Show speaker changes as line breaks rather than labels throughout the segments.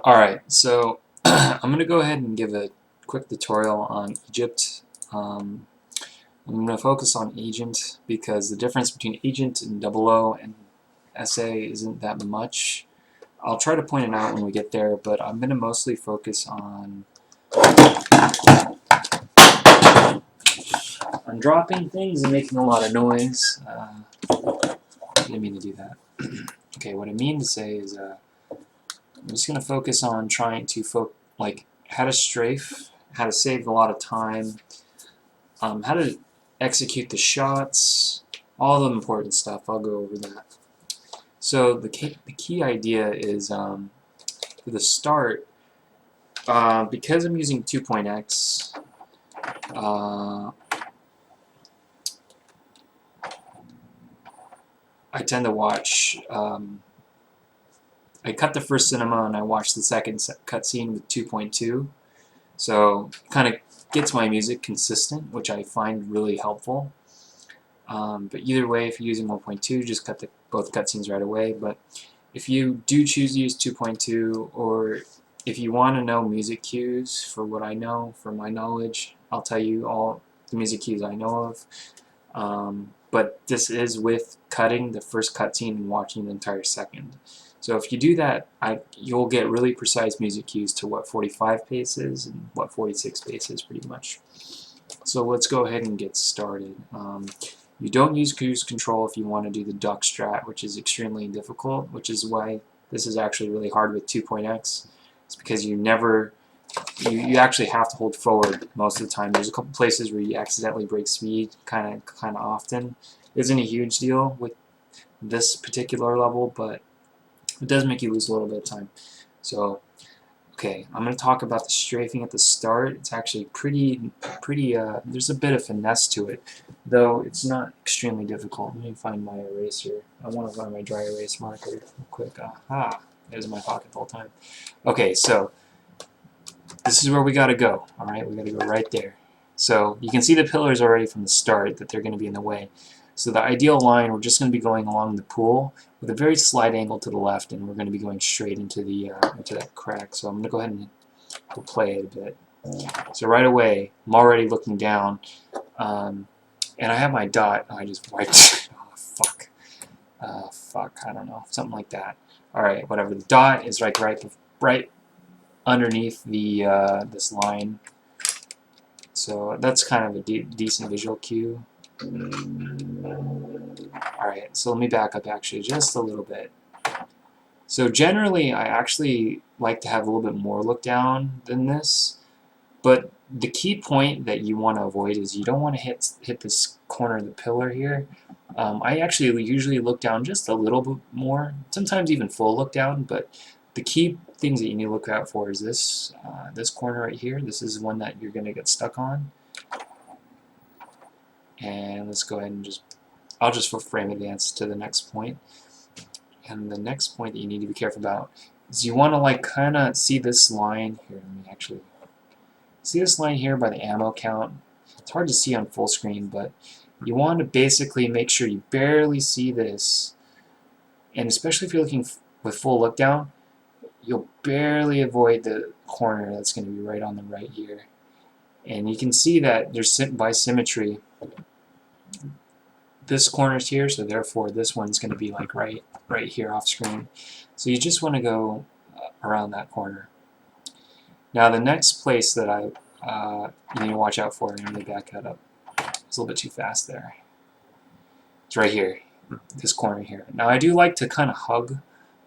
Alright, so I'm going to go ahead and give a quick tutorial on Egypt. I'm going to focus on agent because the difference between agent and double O and SA isn't that much. I'll try to point it out when we get there, but I'm going to mostly focus on dropping things and making a lot of noise. Didn't mean to do that. Okay, what I mean to say is I'm just going to focus on trying to how to strafe, how to save a lot of time, how to execute the shots, all the important stuff. I'll go over that. So the key idea is for the start, because I'm using 2.x, I tend to watch. I cut the first cinema and I watch the second cutscene with 2.2, so it kind of gets my music consistent, which I find really helpful. But either way, if you're using 1.2, just cut both cutscenes right away. But if you do choose to use 2.2, or if you want to know music cues for what I know, for my knowledge, I'll tell you all the music cues I know of. But this is with cutting the first cutscene and watching the entire second. So if you do that, you'll get really precise music cues to what 45 pace is and what 46 pace is, pretty much. So let's go ahead and get started. You don't use cruise control if you want to do the duck strat, which is extremely difficult, which is why this is actually really hard with 2.x. It's because you actually have to hold forward most of the time. There's a couple places where you accidentally break speed kind of often. It isn't a huge deal with this particular level, but it does make you lose a little bit of time. So, okay, I'm going to talk about the strafing at the start. It's actually pretty, there's a bit of finesse to it, though it's not extremely difficult. Let me find my eraser. I want to find my dry erase marker real quick. Aha, it was in my pocket the whole time. Okay, so this is where we got to go. Alright, we got to go right there. So you can see the pillars already from the start that they're going to be in the way. So the ideal line, we're just going to be going along the pool with a very slight angle to the left, and we're going to be going straight into that crack. So I'm going to go ahead and play it a bit. So right away, I'm already looking down, and I have my dot. Oh, I just wiped it. Oh, fuck. Fuck, I don't know. Something like that. Alright, whatever. The dot is like right underneath the this line. So that's kind of a decent visual cue. Alright, so let me back up actually just a little bit. So generally I actually like to have a little bit more look down than this, but the key point that you want to avoid is you don't want to hit this corner of the pillar here. I actually usually look down just a little bit more, sometimes even full look down, but the key things that you need to look out for is this corner right here. This is one that you're going to get stuck on. And let's go ahead and I'll just frame advance to the next point. And the next point that you need to be careful about is you want to kind of see this line here. Let me actually see this line here by the ammo count. It's hard to see on full screen, but you want to basically make sure you barely see this. And especially if you're looking with full look down, you'll barely avoid the corner that's going to be right on the right here. And you can see that there's by symmetry. This corner's here, so therefore this one's going to be like right here off screen. So you just want to go around that corner. Now the next place that you need to watch out for, and let me back that up. It's a little bit too fast there. It's right here, this corner here. Now I do like to kind of hug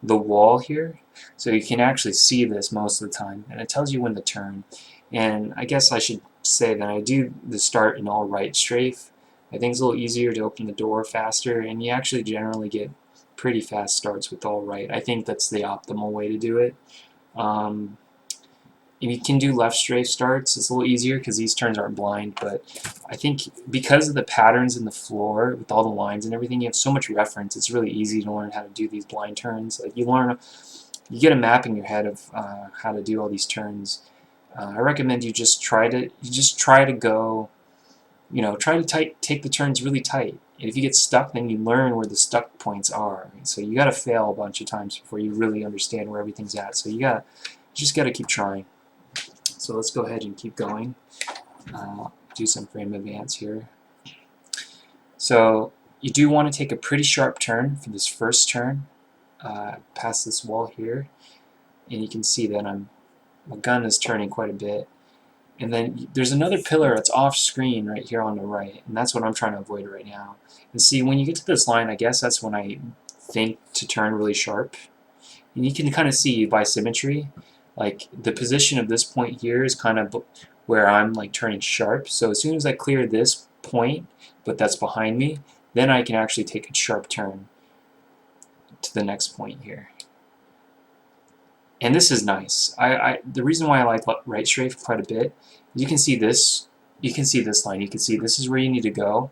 the wall here, so you can actually see this most of the time, and it tells you when to turn. And I guess I should say that I do the start in all right strafe. I think it's a little easier to open the door faster, and you actually generally get pretty fast starts with all right. I think that's the optimal way to do it. You can do left strafe starts. It's a little easier because these turns aren't blind, but I think because of the patterns in the floor with all the lines and everything, you have so much reference. It's really easy to learn how to do these blind turns. Like you get a map in your head of how to do all these turns. I recommend you just try to go. Try to take the turns really tight. And if you get stuck, then you learn where the stuck points are. So you got to fail a bunch of times before you really understand where everything's at. So you got just got to keep trying. So let's go ahead and keep going. Do some frame advance here. So you do want to take a pretty sharp turn for this first turn, past this wall here, and you can see that my gun is turning quite a bit. And then there's another pillar that's off screen right here on the right, and that's what I'm trying to avoid right now. And see, when you get to this line, I guess that's when I think to turn really sharp. And you can kind of see by symmetry, like the position of this point here is kind of where I'm like turning sharp. So as soon as I clear this point, but that's behind me, then I can actually take a sharp turn to the next point here. And this is nice. The reason why I like right strafe quite a bit, you can see this. You can see this line. You can see this is where you need to go,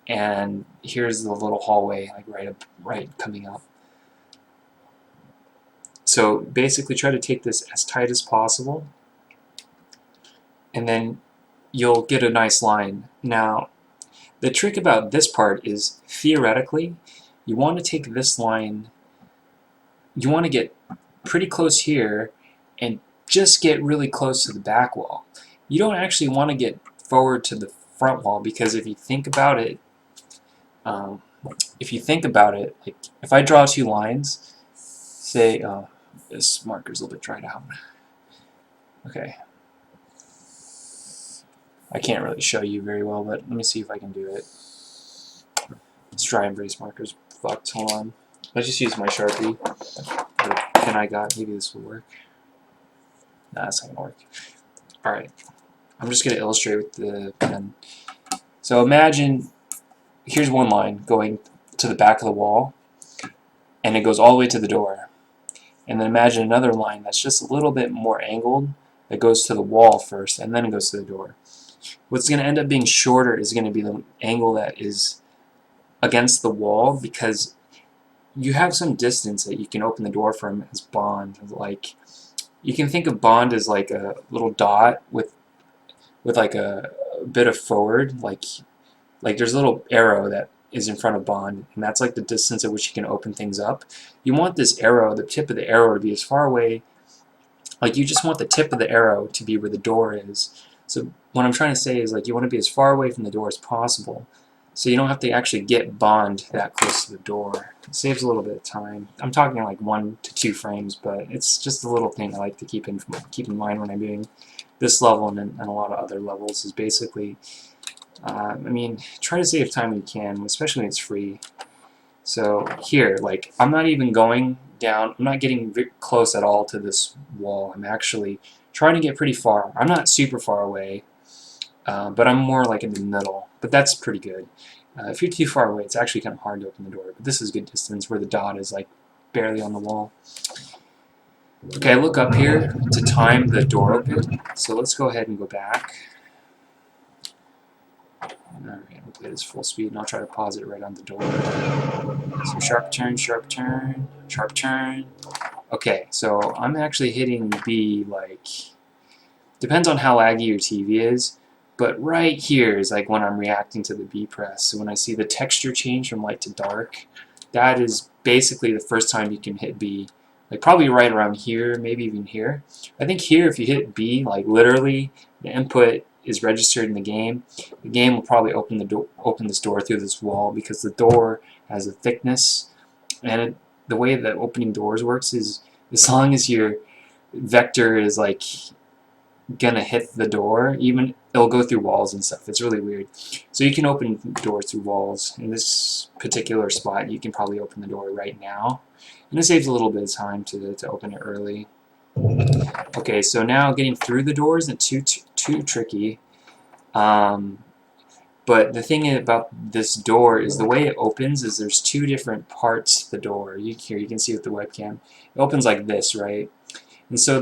and here's the little hallway, like right coming up. So basically, try to take this as tight as possible, and then you'll get a nice line. Now, the trick about this part is theoretically, you want to take this line. You want to get pretty close here and just get really close to the back wall. You don't actually want to get forward to the front wall, because if you think about it, like if I draw two lines, say, this marker's a little bit dried out. Okay. I can't really show you very well, but let me see if I can do it. This dry erase marker's fucked. Hold on. Let's just use my Sharpie. Pen I got. Maybe this will work. Nah, that's not gonna work. Alright. I'm just gonna illustrate with the pen. So imagine here's one line going to the back of the wall, and it goes all the way to the door. And then imagine another line that's just a little bit more angled that goes to the wall first, and then it goes to the door. What's going to end up being shorter is going to be the angle that is against the wall, because you have some distance that you can open the door from as bond. Like, you can think of bond as like a little dot with like a bit of forward, like there's a little arrow that is in front of bond, and that's like the distance at which you can open things up. You want this arrow, the tip of the arrow, to be as far away, like you just want the tip of the arrow to be where the door is. So what I'm trying to say is, like, you want to be as far away from the door as possible, so you don't have to actually get bond that close to the door. It saves a little bit of time. I'm talking like 1 to 2 frames, but it's just a little thing I like to keep in mind when I'm doing this level and a lot of other levels. Is basically, I mean, try to save time when you can, especially when it's free. So here, like, I'm not even going down. I'm not getting close at all to this wall. I'm actually trying to get pretty far. I'm not super far away, but I'm more like in the middle. But that's pretty good. If you're too far away, it's actually kind of hard to open the door. But this is good distance where the dot is like barely on the wall. Okay, look up here to time the door open. So let's go ahead and go back. Alright, we'll play this full speed, and I'll try to pause it right on the door. So sharp turn, sharp turn, sharp turn. Okay, so I'm actually hitting B, like, depends on how laggy your TV is, but right here is like when I'm reacting to the B press. So when I see the texture change from light to dark, that is basically the first time you can hit B. Like probably right around here, maybe even here. I think here, if you hit B, like literally the input is registered in the game will probably open this door through this wall, because the door has a thickness, and the way that opening doors works is, as long as your vector is like gonna hit the door, even it'll go through walls and stuff. It's really weird. So you can open doors through walls. In this particular spot, you can probably open the door right now, and it saves a little bit of time to open it early. Okay, so now getting through the door isn't too tricky. But the thing about this door is the way it opens is there's 2 different parts to the door. Here you can see with the webcam. It opens like this, right? And so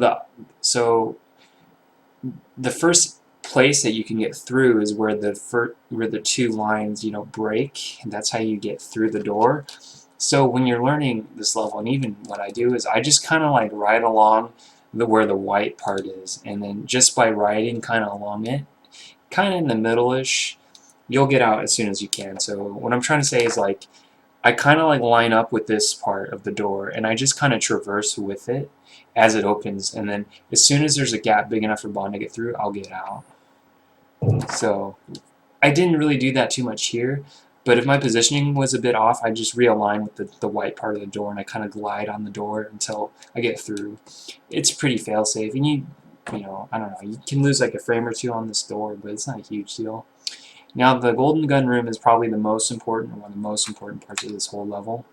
the first place that you can get through is where the 2 lines, you know, break, and that's how you get through the door. So when you're learning this level, and even what I do is I just kind of like ride along where the white part is, and then just by riding kind of along it, kind of in the middle-ish, you'll get out as soon as you can. So what I'm trying to say is, like, I kind of like line up with this part of the door, and I just kind of traverse with it as it opens, and then as soon as there's a gap big enough for Bond to get through, I'll get out. So I didn't really do that too much here, but if my positioning was a bit off, I just realign with the white part of the door, and I kind of glide on the door until I get through. It's pretty fail-safe, and you know, I don't know, you can lose like a frame or two on this door, but it's not a huge deal. Now the golden gun room is probably the most important, or one of the most important parts of this whole level.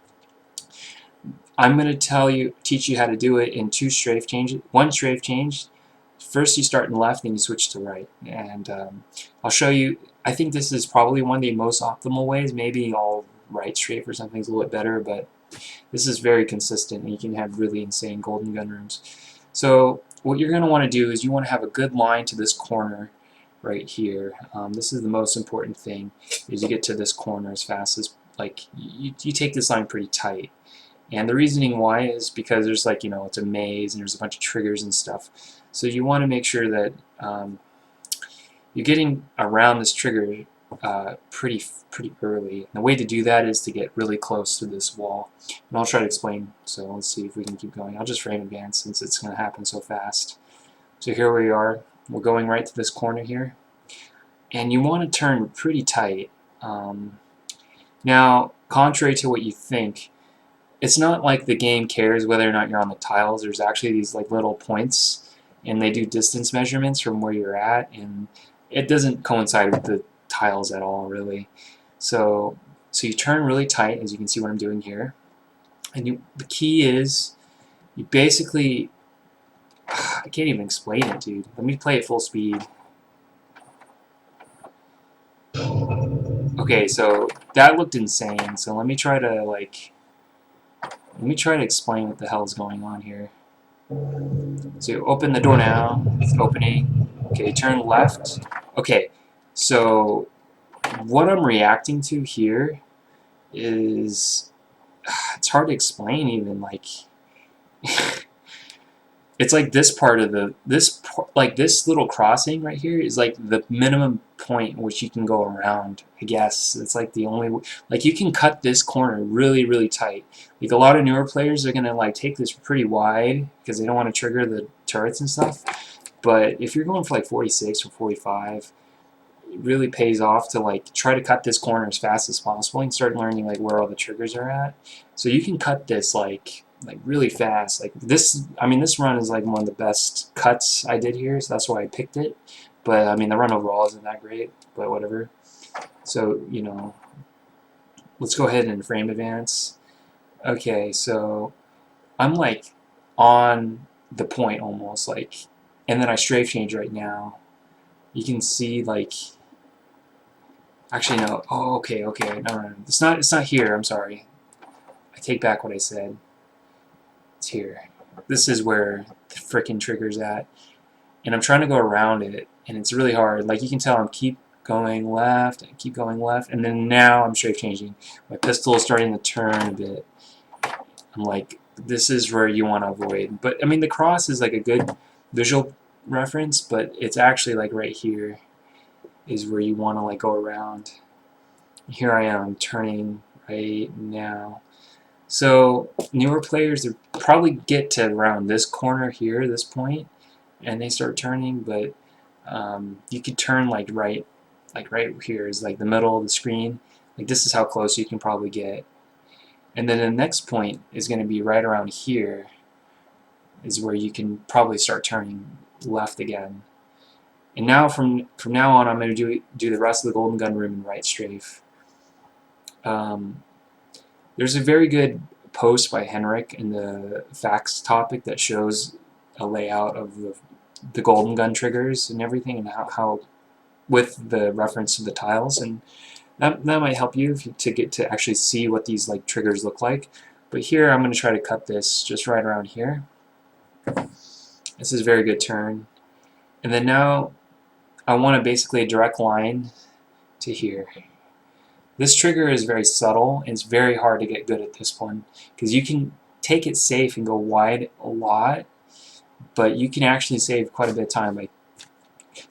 I'm going to teach you how to do it in two strafe changes, one strafe change. First you start in left, then you switch to right, and I'll show you. I think this is probably one of the most optimal ways. Maybe all right strafe or something's a little bit better, but this is very consistent, and you can have really insane golden gun rooms. So what you're going to want to do is you want to have a good line to this corner right here. This is the most important thing, is you get to this corner as fast as, like, you take this line pretty tight. And the reasoning why is because there's, like, you know, it's a maze and there's a bunch of triggers and stuff. So you want to make sure that you're getting around this trigger pretty early. And the way to do that is to get really close to this wall. And I'll try to explain, so let's see if we can keep going. I'll just frame advance since it's going to happen so fast. So here we are. We're going right to this corner here. And you want to turn pretty tight. Now, contrary to what you think, it's not like the game cares whether or not you're on the tiles. There's actually these like little points, and they do distance measurements from where you're at, and it doesn't coincide with the tiles at all, really. So you turn really tight, as you can see what I'm doing here. And the key is, you basically, I can't even explain it, dude. Let me play it full speed. Okay, so that looked insane. So let me try to explain what the hell is going on here. So you open the door now. It's opening. Okay, turn left. Okay, so what I'm reacting to here is, it's hard to explain even, like it's like this part of this little crossing right here is like the minimum point which you can go around, I guess. It's like the only, like, you can cut this corner really, really tight. Like, a lot of newer players are gonna like take this pretty wide because they don't want to trigger the turrets and stuff. But if you're going for like 46 or 45, it really pays off to like try to cut this corner as fast as possible and start learning like where all the triggers are at. So you can cut this like really fast. Like this, I mean, this run is like one of the best cuts I did here, so that's why I picked it. But I mean, the run overall isn't that great, but whatever. So, you know, let's go ahead and frame advance. Okay, so I'm like on the point almost, like, and then I strafe change right now. You can see, like, actually no. Oh, okay, no. It's not here. I'm sorry. I take back what I said. It's here. This is where the frickin' trigger's at, and I'm trying to go around it, and it's really hard. Like, you can tell I'm keep going left, and then now I'm strafe changing. My pistol is starting to turn a bit. I'm like, this is where you want to avoid. But I mean, the cross is like a good visual reference, but it's actually like right here is where you want to like go around. Here I am turning right now. So newer players, they probably get to around this corner here, this point, and they start turning. But you could turn like right here is like the middle of the screen. Like, this is how close you can probably get. And then the next point is going to be right around here, is where you can probably start turning left again. And now from now on, I'm going to do the rest of the golden gun room in right strafe. There's a very good post by Henrik in the facts topic that shows a layout of the golden gun triggers and everything, and how with the reference to the tiles, and that might help you to get to actually see what these like triggers look like. But here I'm going to try to cut this just right around here. This is a very good turn. And then now I want basically a direct line to here. This trigger is very subtle, and it's very hard to get good at this one, because you can take it safe and go wide a lot, but you can actually save quite a bit of time.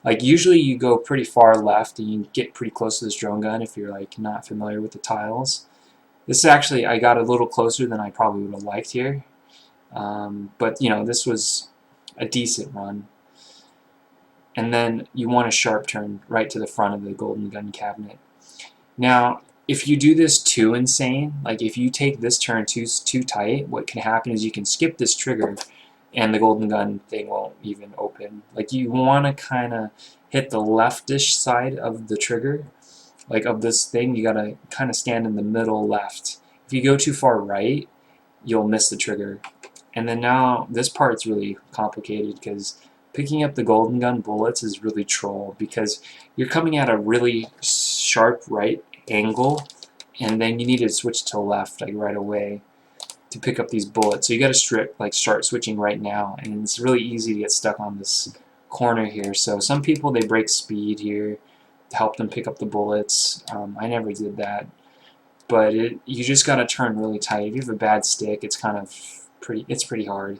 Like usually you go pretty far left and you get pretty close to this drone gun if you're like not familiar with the tiles. This is actually, I got a little closer than I probably would have liked here. But, you know, this was a decent run. And then you want a sharp turn right to the front of the golden gun cabinet. Now, if you do this too insane, like if you take this turn too tight, what can happen is you can skip this trigger and the golden gun thing won't even open. Like you want to kind of hit the leftish side of the trigger, like of this thing. You got to kind of stand in the middle left. If you go too far right, you'll miss the trigger. And then now this part's really complicated because picking up the golden gun bullets is really troll because you're coming at a really sharp right angle and then you need to switch to left like right away to pick up these bullets. So you got to start switching right now, and it's really easy to get stuck on this corner here. So some people, they break speed here to help them pick up the bullets. I never did that, but you just got to turn really tight. If you have a bad stick, it's kind of pretty hard.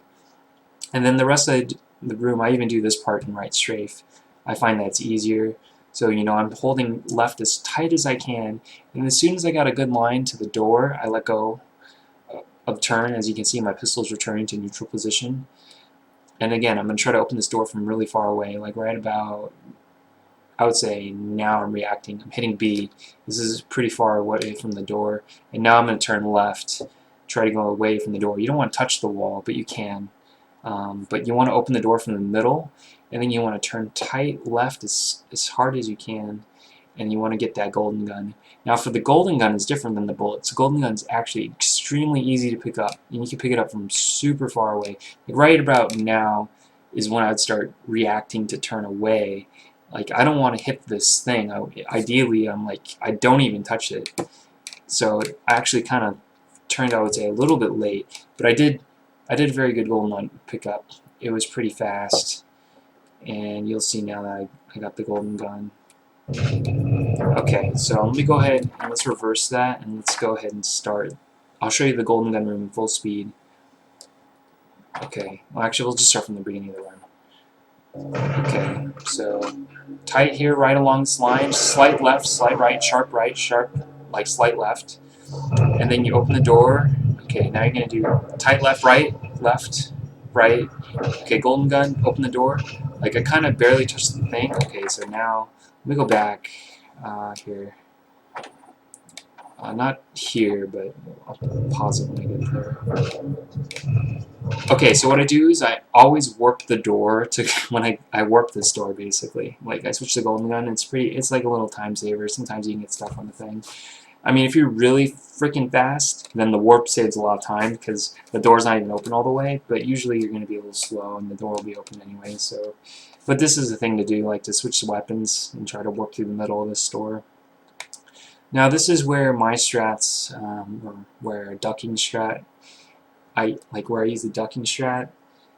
And then the rest of the room, I even do this part in right strafe. I find that's easier. So, you know, I'm holding left as tight as I can, and as soon as I got a good line to the door, I let go of turn. As you can see, my pistol's returning to neutral position. And again, I'm going to try to open this door from really far away, like right about, I would say now I'm reacting. I'm hitting B. This is pretty far away from the door. And now I'm going to turn left, try to go away from the door. You don't want to touch the wall, but you can. But you want to open the door from the middle, and then you want to turn tight left as hard as you can, and you want to get that golden gun. Now for the golden gun, it's different than the bullets. The golden gun is actually extremely easy to pick up, and you can pick it up from super far away. Like right about now is when I would start reacting to turn away. Like I don't want to hit this thing. Ideally, I'm like, I don't even touch it. So I actually kind of turned, I would say, a little bit late, but I did a very good golden gun pickup. It was pretty fast, and you'll see now that I got the golden gun. Okay, so let me go ahead and let's reverse that, and let's go ahead and start. I'll show you the golden gun room in full speed. Okay, well actually we'll just start from the beginning of the run. Okay, so tight here right along this line, slight left, slight right, sharp, like slight left. And then you open the door. Okay, now you're going to do tight left, right. Okay, golden gun, open the door. Like I kind of barely touched the thing. Okay, so now let me go back here. Not here, but I'll pause it when I get there. Okay, so what I do is I always warp the door to when I warp this door basically. Like I switch the golden gun. It's like a little time saver. Sometimes you can get stuck on the thing. I mean, if you're really freaking fast, then the warp saves a lot of time because the door's not even open all the way, but usually you're going to be a little slow and the door will be open anyway. So, but this is the thing to do, like to switch the weapons and try to warp through the middle of this door. Now this is where my strats, or where ducking strat, where I use the ducking strat.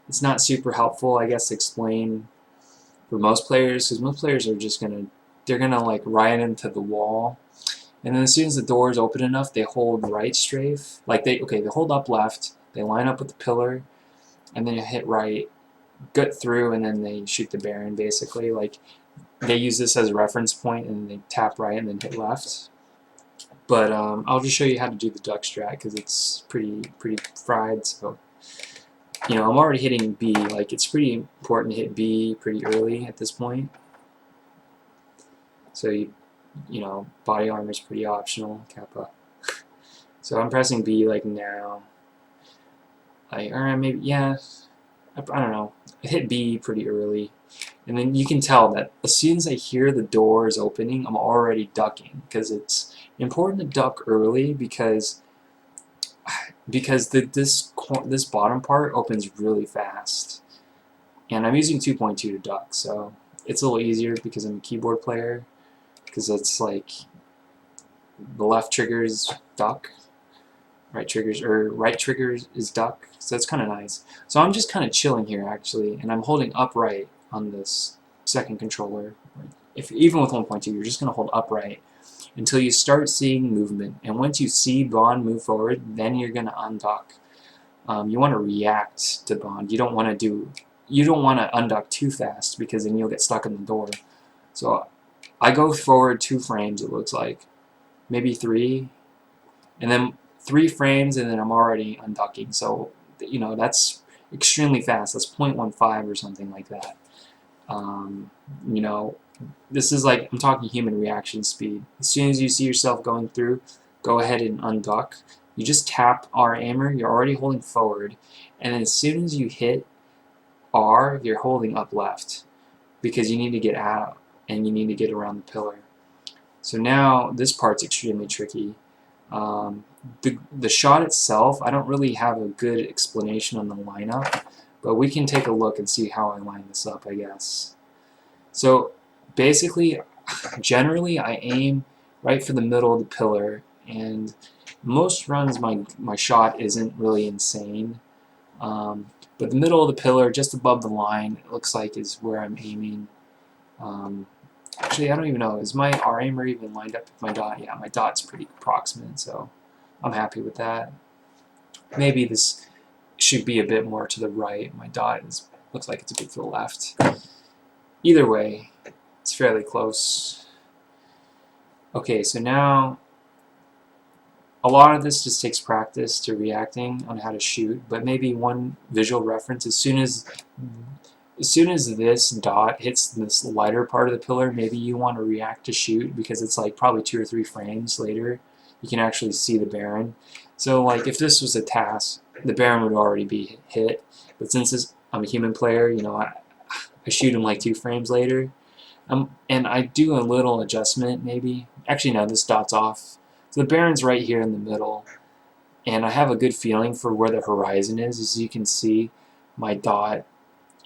It's not super helpful, I guess, to explain for most players, because most players are just they're gonna like ride into the wall. And then as soon as the door is open enough, they hold right strafe. Like they hold up left, they line up with the pillar, and then you hit right, gut through, and then they shoot the Baron basically. Like they use this as a reference point, and they tap right and then hit left. But I'll just show you how to do the duck strat because it's pretty fried. So you know, I'm already hitting B. Like it's pretty important to hit B pretty early at this point. So you know, body armor is pretty optional, Kappa. So I'm pressing B like now. Or maybe, yeah, I don't know. I hit B pretty early. And then you can tell that as soon as I hear the doors opening, I'm already ducking. Because it's important to duck early because this bottom part opens really fast. And I'm using 2.2 to duck, so it's a little easier because I'm a keyboard player. Because it's like the left trigger is duck, right trigger is duck, so it's kind of nice. So I'm just kind of chilling here actually, and I'm holding upright on this second controller. Even with 1.2, you're just going to hold upright until you start seeing movement, and once you see Bond move forward, then you're going to unduck. You want to react to Bond. You don't want to unduck too fast because then you'll get stuck in the door. So I go forward 2 frames, it looks like. Maybe 3. and then 3 frames, and then I'm already unducking. So, you know, that's extremely fast. That's 0.15 or something like that. You know, this is like, I'm talking human reaction speed. As soon as you see yourself going through, go ahead and unduck. You just tap R aimer, you're already holding forward, and then as soon as you hit R, you're holding up left, because you need to get out and you need to get around the pillar. So now this part's extremely tricky. The shot itself, I don't really have a good explanation on the lineup, but we can take a look and see how I line this up, I guess. So basically, generally I aim right for the middle of the pillar, and most runs my shot isn't really insane. But the middle of the pillar, just above the line, it looks like is where I'm aiming. Actually, I don't even know. Is my R aimer even lined up with my dot? Yeah, my dot's pretty approximate, so I'm happy with that. Maybe this should be a bit more to the right. My dot looks like it's a bit to the left. Either way, it's fairly close. Okay, so now a lot of this just takes practice to reacting on how to shoot, but maybe one visual reference, as soon as this dot hits this lighter part of the pillar, maybe you want to react to shoot, because it's like probably 2 or 3 frames later you can actually see the Baron. So like if this was a task, the Baron would already be hit, but since I'm a human player, you know, I shoot him like 2 frames later. And I do a little adjustment maybe. Actually no, this dot's off. So the Baron's right here in the middle, and I have a good feeling for where the horizon is. As you can see, my dot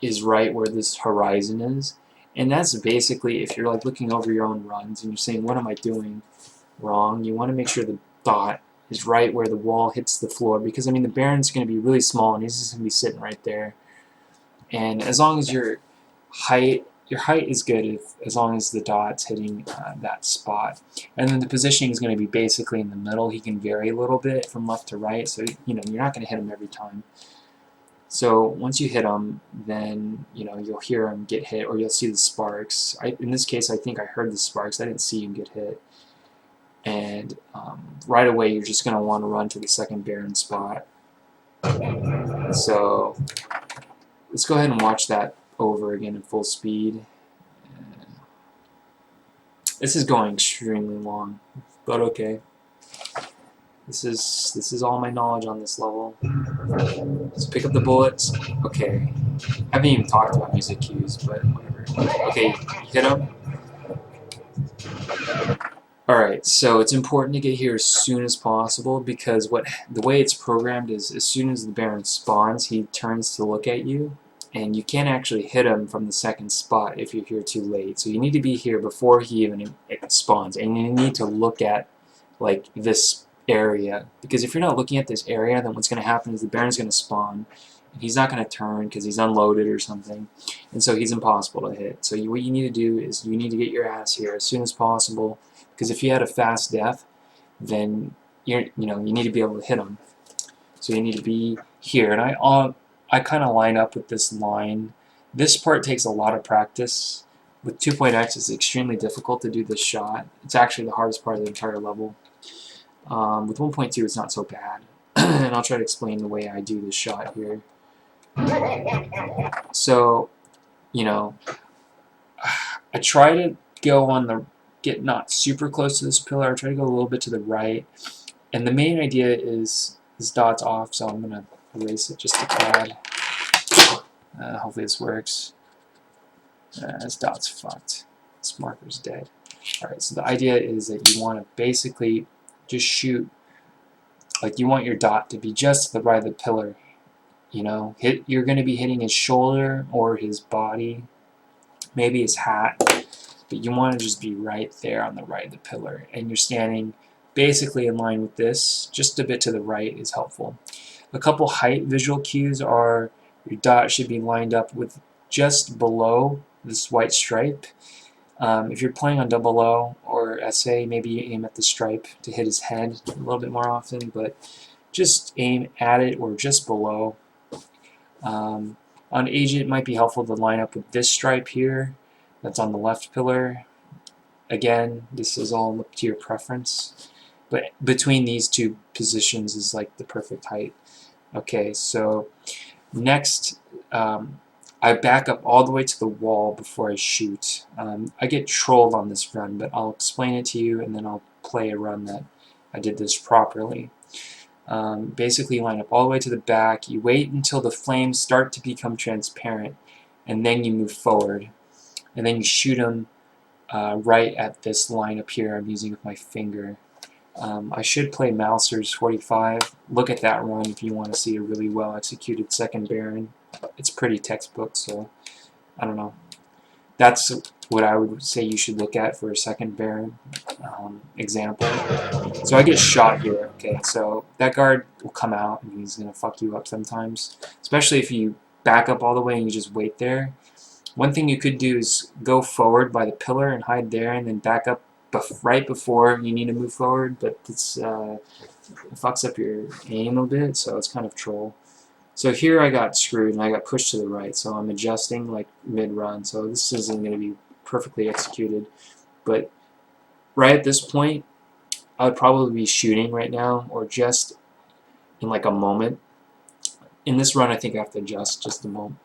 is right where this horizon is, and that's basically, if you're like looking over your own runs and you're saying, what am I doing wrong, you want to make sure the dot is right where the wall hits the floor, because I mean the Baron's going to be really small and he's just going to be sitting right there, and as long as your height is good, as long as the dot's hitting that spot. And then the positioning is going to be basically in the middle. He can vary a little bit from left to right, so you know you're not going to hit him every time. So once you hit him, then you know you'll hear him get hit, or you'll see the sparks. In this case, I think I heard the sparks. I didn't see him get hit. And right away, you're just going to want to run to the second Baron spot. So let's go ahead and watch that over again in full speed. This is going extremely long, but okay. This is all my knowledge on this level. Let's pick up the bullets. Okay. I haven't even talked about music cues, but whatever. Okay, you hit them. Alright, so it's important to get here as soon as possible, because the way it's programmed is as soon as the Baron spawns, he turns to look at you, and you can't actually hit him from the second spot if you're here too late. So you need to be here before he even spawns, and you need to look at like this area, because if you're not looking at this area, then what's going to happen is the Baron's going to spawn, and he's not going to turn because he's unloaded or something, and so he's impossible to hit. So what you need to do is you need to get your ass here as soon as possible, because if you had a fast death, then you need to be able to hit him. So you need to be here, and I kind of line up with this line. This part takes a lot of practice. With 2.x, it's extremely difficult to do this shot. It's actually the hardest part of the entire level. With 1.2, it's not so bad. And I'll try to explain the way I do this shot here. So, you know, I try to go get not super close to this pillar. I try to go a little bit to the right. And the main idea is this dot's off, so I'm going to erase it just a tad. Hopefully this works. This dot's fucked. This marker's dead. Alright, so the idea is that you want to basically just shoot, like you want your dot to be just to the right of the pillar. You know, you're going to be hitting his shoulder or his body, maybe his hat, but you want to just be right there on the right of the pillar. And you're standing basically in line with this, just a bit to the right is helpful. A couple height visual cues are your dot should be lined up with just below this white stripe. If you're playing on double O or SA, maybe you aim at the stripe to hit his head a little bit more often, but just aim at it or just below. On Agent, it might be helpful to line up with this stripe here that's on the left pillar. Again, this is all up to your preference. but between these two positions is like the perfect height. Okay, so next, I back up all the way to the wall before I shoot. I get trolled on this run, but I'll explain it to you, and then I'll play a run that I did this properly. Basically, you line up all the way to the back, you wait until the flames start to become transparent, and then you move forward. And then you shoot them right at this line up here I'm using with my finger. I should play Mouser's 45. Look at that run if you want to see a really well executed second Baron. It's pretty textbook, so I don't know. That's what I would say you should look at for a second Baron example. So I get shot here, okay, so that guard will come out and he's going to fuck you up sometimes, especially if you back up all the way and you just wait there. One thing you could do is go forward by the pillar and hide there and then back up right before you need to move forward, but it's it fucks up your aim a bit, so it's kind of troll. So here I got screwed and I got pushed to the right, so I'm adjusting like mid-run, so this isn't going to be perfectly executed. But right at this point, I would probably be shooting right now, or just in like a moment. In this run, I think I have to adjust just a moment.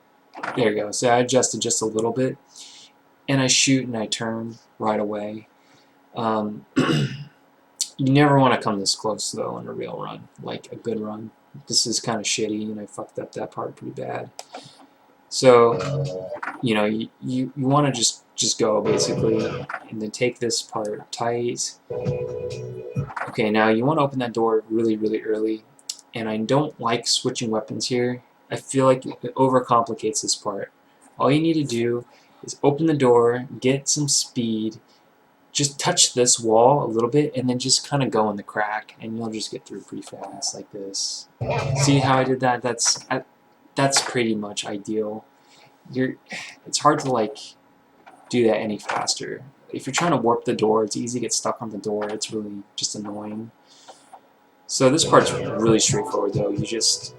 There you go. So I adjusted just a little bit, and I shoot and I turn right away. You never want to come this close, though, in a real run, like a good run. This is kind of shitty, and I fucked up that part pretty bad. So, you know, you want to just go, basically, and then take this part tight. Okay, now you want to open that door really, really early, and I don't like switching weapons here. I feel like it overcomplicates this part. All you need to do is open the door, get some speed, just touch this wall a little bit, and then just kind of go in the crack, and you'll just get through pretty fast like this. See how I did that? That's pretty much ideal. It's hard to like do that any faster. If you're trying to warp the door, it's easy to get stuck on the door. It's really just annoying. So this part's really straightforward, though. You just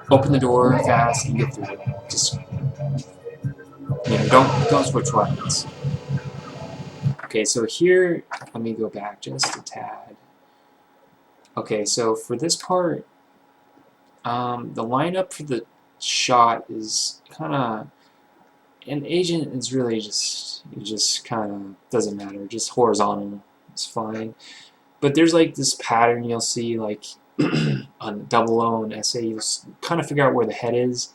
open the door fast and get through it. Just don't switch weapons. Okay, so here, let me go back just a tad. Okay, so for this part, the lineup for the shot is kind of, an agent is really just kind of doesn't matter, just horizontal, it's fine. But there's like this pattern you'll see, like on double O and SA, you'll kind of figure out where the head is.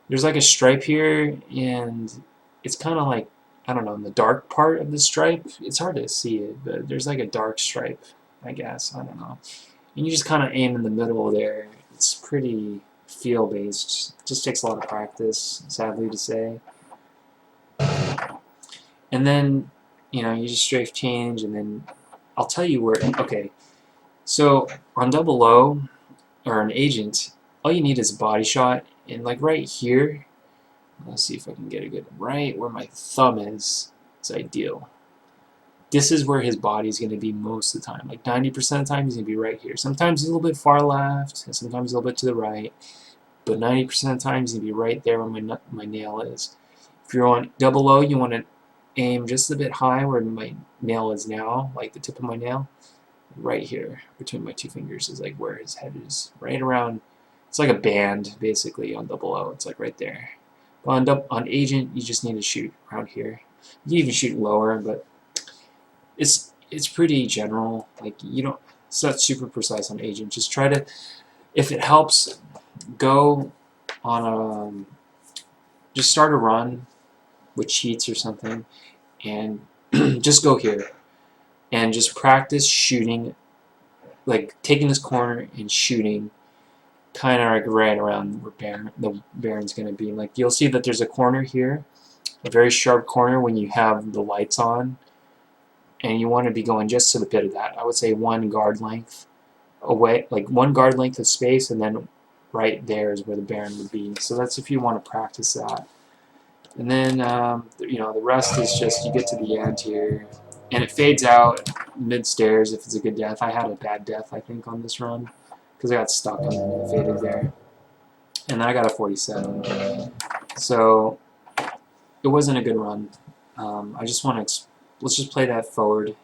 There's like a stripe here, and it's kind of like, I don't know, in the dark part of the stripe, it's hard to see it, but there's like a dark stripe, I guess, I don't know. And you just kind of aim in the middle there. It's pretty feel-based. It just takes a lot of practice, sadly to say. And then, you know, you just strafe change, and then I'll tell you where, okay. So on double O, or an agent, all you need is a body shot, and like right here, let's see if I can get a good, right where my thumb is ideal. This is where his body's going to be most of the time. Like 90% of the time, he's going to be right here. Sometimes he's a little bit far left, and sometimes a little bit to the right, but 90% of the time, he's going to be right there where my nail is. If you're on double O, you want to aim just a bit high where my nail is now, like the tip of my nail. Right here, between my two fingers, is like where his head is. Right around, it's like a band, basically, on double O. It's like right there. But on agent, you just need to shoot around here. You can even shoot lower, but it's pretty general. Like, you don't, it's not super precise on agent. Just try to, if it helps, go on just start a run with cheats or something, and just go here and just practice shooting, like taking this corner and shooting kind of like right around where the Baron's going to be. Like, you'll see that there's a corner here, a very sharp corner when you have the lights on, and you want to be going just to the pit of that. I would say 1 guard length away, like 1 guard length of space, and then right there is where the Baron would be. So that's if you want to practice that. And then, you know, the rest is just you get to the end here, and it fades out mid-stairs if it's a good death. I had a bad death, I think, on this run, because I got stuck and then it faded there. And then I got a 47. So it wasn't a good run. I just want to, let's just play that forward,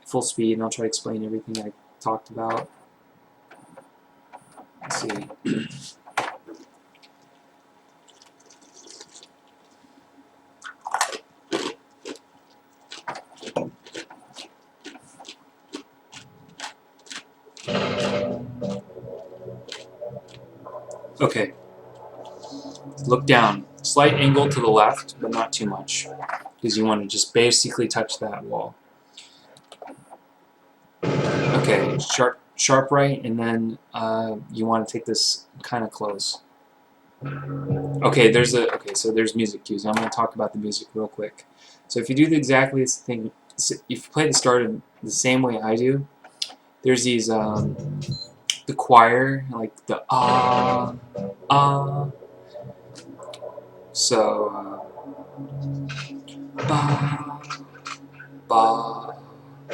full speed, and I'll try to explain everything I talked about. Let's see. Okay. Look down. Slight angle to the left, but not too much, because you want to just basically touch that wall. Okay, sharp right, and then you want to take this kind of close. Okay, so there's music cues. I'm going to talk about the music real quick. So if you do exactly this thing, if you play the start the same way I do, there's these the choir, like the ah. So ba ba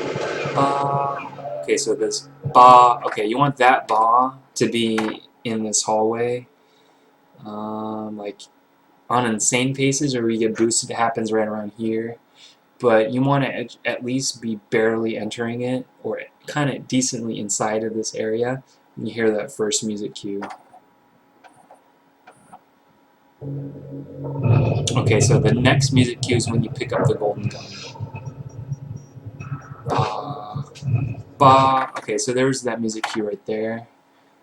ba. Okay, so this ba. Okay, you want that ba to be in this hallway, like on insane paces, or we get boosted. It happens right around here, but you want to at least be barely entering it, or kind of decently inside of this area when you hear that first music cue. Okay, so the next music cue is when you pick up the golden gun. Ba. Okay, so there's that music cue right there.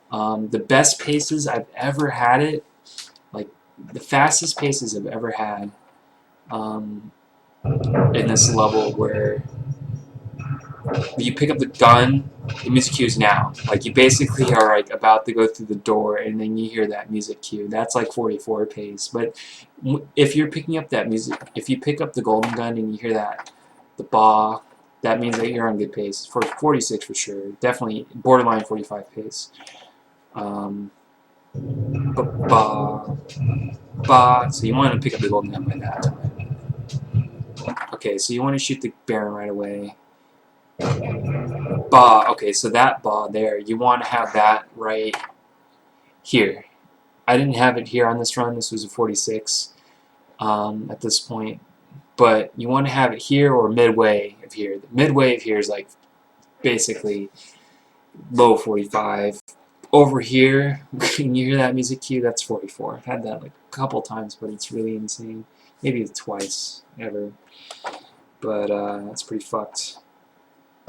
The best paces I've ever had it, like the fastest paces I've ever had in this level, where you pick up the gun, the music cue is now. Like you basically are like about to go through the door, and then you hear that music cue. That's like 44 pace. But if you're picking up that music, if you pick up the golden gun and you hear that, the ba, that means that you're on good pace. For 46 for sure. Definitely borderline 45 pace. Ba, ba. So you want to pick up the golden gun by that time. Okay, so you want to shoot the Baron right away. Ba. Okay, so that ba there, you want to have that right here. I didn't have it here on this run. This was a 46 at this point. But you want to have it here or midway of here. The midway of here is like basically low 45. Over here, when you hear that music cue, that's 44. I've had that like a couple times, but it's really insane. Maybe twice ever. But that's pretty fucked.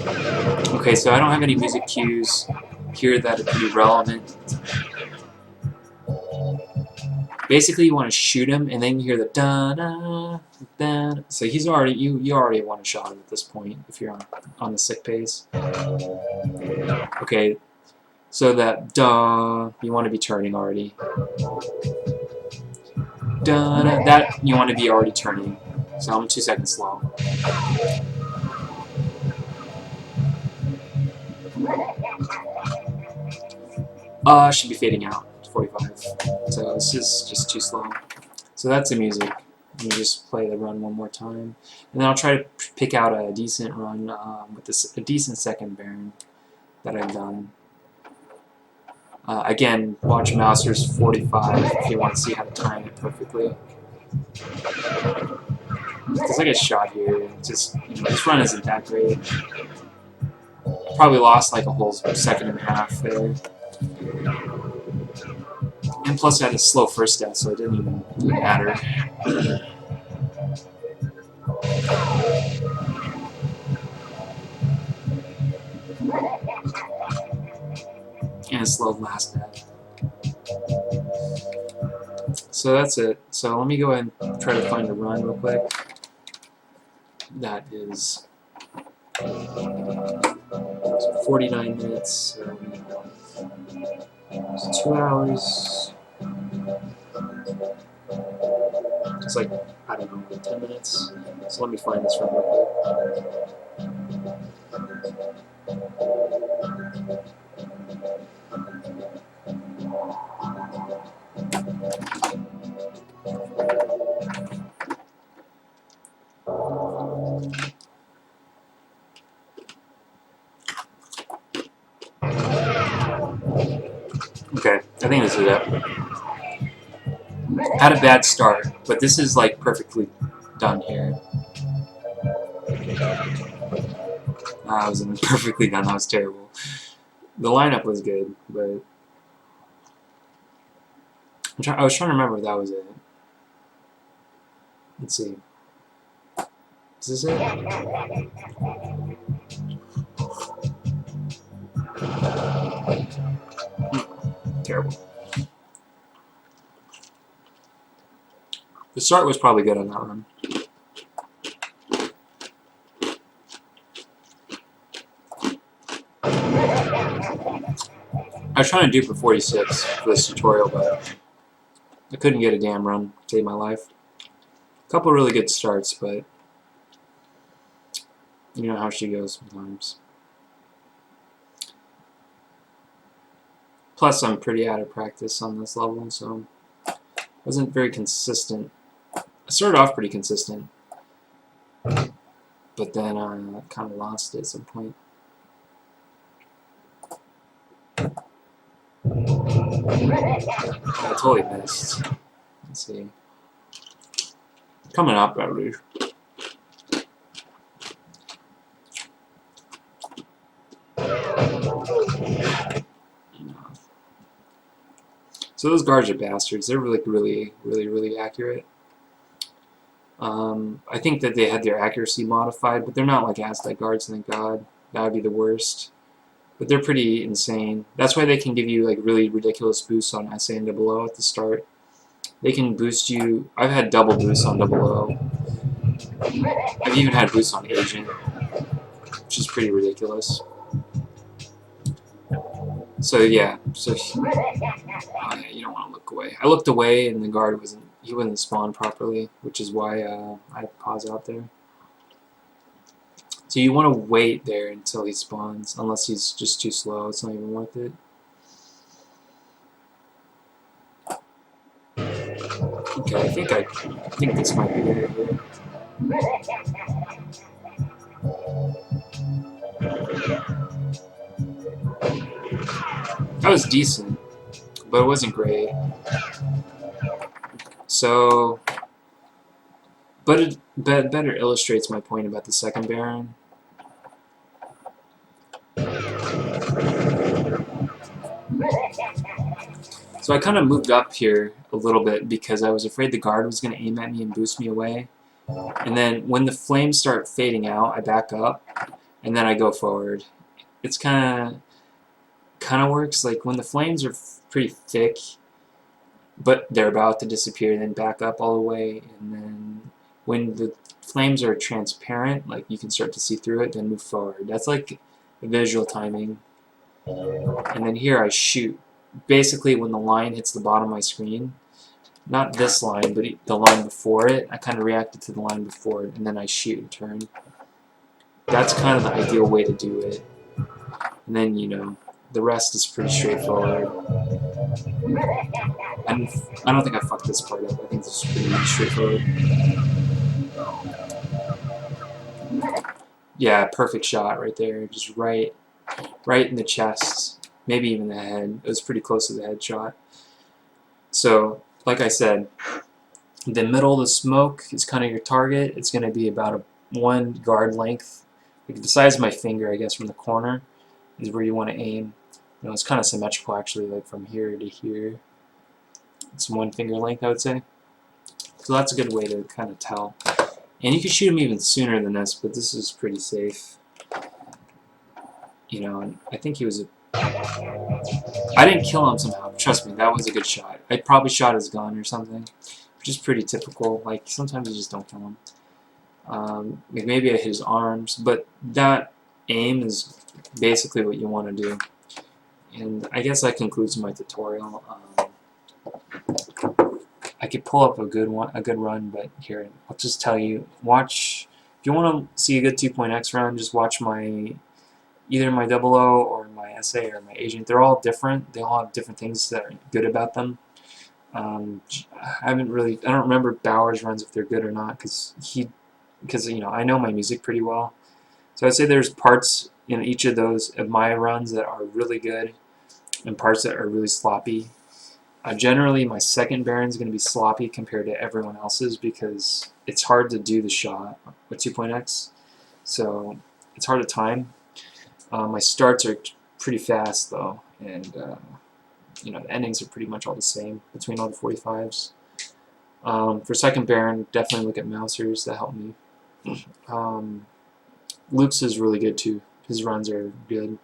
Okay, so I don't have any music cues here that are pretty relevant. Basically, you want to shoot him, and then you hear the da da da. So he's already you already want to shot him at this point if you're on the sick pace. Okay, so that da you want to be turning already. Da da, that you want to be already turning. So I'm 2 seconds slow. Should be fading out. 45. So this is just too slow. So that's the music. Let me just play the run one more time, and then I'll try to pick out a decent run with a decent second Baron that I've done. Again, watch Mouser's 45 if you want to see how to time it perfectly. There's like a shot here. Just this run isn't that great. Probably lost like a whole second and a half there. And plus I had a slow first death, so it didn't even matter. And a slow last death. So that's it. So let me go ahead and try to find a run real quick. That is 49 minutes, so it's 2 hours. It's like, I don't know, 10 minutes. So let me find this run real quick. Okay, I think this is it. Had a bad start, but this is like perfectly done here. I wasn't perfectly done, that was terrible. The lineup was good, but I was trying to remember if that was it. Let's see. Is this it? Terrible. The start was probably good on that run. I was trying to dupe a 46 for this tutorial, but I couldn't get a damn run to save my life. A couple really good starts, but you know how she goes sometimes. Plus, I'm pretty out of practice on this level, so I wasn't very consistent. I started off pretty consistent, but then I kind of lost it at some point. I totally missed. Let's see. Coming up, at least. So those guards are bastards. They're really accurate. I think that they had their accuracy modified, but they're not like Aztec guards, thank God. That would be the worst. But they're pretty insane. That's why they can give you like really ridiculous boosts on SA and OO at the start. They can boost you. I've had double boosts on OO. I've even had boosts on Agent, which is pretty ridiculous. So yeah, so you don't want to look away. I looked away and the guard wasn't spawned properly, which is why I paused out there. So you want to wait there until he spawns, unless he's just too slow. It's not even worth it. Okay, I think this might be it here. That was decent, but it wasn't great. So, but it better illustrates my point about the second Baron. So I kind of moved up here a little bit because I was afraid the guard was going to aim at me and boost me away. And then when the flames start fading out, I back up, and then I go forward. It's kind of works. Like when the flames are pretty thick, but they're about to disappear, then back up all the way, and then when the flames are transparent, like you can start to see through it, then move forward. That's like visual timing. And then here I shoot. Basically, when the line hits the bottom of my screen, not this line, but the line before it, I kind of reacted to the line before it, and then I shoot and turn. That's kind of the ideal way to do it. And then, you know, the rest is pretty straightforward. And I don't think I fucked this part up. I think this is pretty straightforward. Yeah, perfect shot right there. Just right in the chest. Maybe even the head. It was pretty close to the head shot. So, like I said, the middle of the smoke is kind of your target. It's going to be about a 1 guard length. Like the size of my finger, I guess, from the corner is where you want to aim. You know, it's kind of symmetrical, actually, like from here to here. It's 1 finger length, I would say. So that's a good way to kind of tell. And you can shoot him even sooner than this, but this is pretty safe. You know, and I think he was I didn't kill him somehow. Trust me, that was a good shot. I probably shot his gun or something, which is pretty typical. Like, sometimes you just don't kill him. Maybe I hit his arms, but that aim is basically what you want to do. And I guess that concludes my tutorial. I could pull up a good run, but here, I'll just tell you, watch, if you want to see a good 2.x run, just watch either my OO or my SA or my Agent. They're all different. They all have different things that are good about them. I don't remember Bauer's runs if they're good or not, because you know, I know my music pretty well. So I'd say there's parts in each of those of my runs that are really good, and parts that are really sloppy. Generally, my second Baron is going to be sloppy compared to everyone else's because it's hard to do the shot with 2.x. So it's hard to time. My starts are pretty fast though, and you know, the endings are pretty much all the same between all the 45s. For second Baron, definitely look at Mousers. That helped me. Luke's is really good too. His runs are good.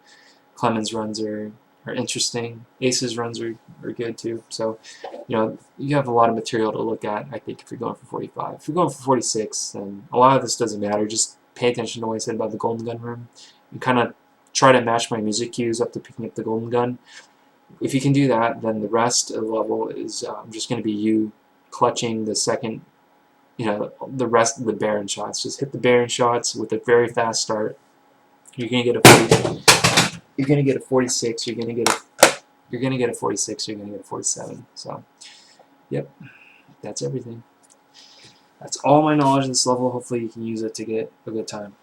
Clement's runs are interesting. Ace's runs are good too. So, you know, you have a lot of material to look at, I think, if you're going for 45. If you're going for 46, then a lot of this doesn't matter. Just pay attention to what I said about the Golden Gun room and kind of try to match my music cues up to picking up the Golden Gun. If you can do that, then the rest of the level is just going to be you clutching the second, you know, the rest of the Baron shots. Just hit the Baron shots with a very fast start. You're going to get a 40, you're going to get a 46, you're going to get a 46, you're going to get a 47. So, yep, that's everything. That's all my knowledge of this level. Hopefully you can use it to get a good time.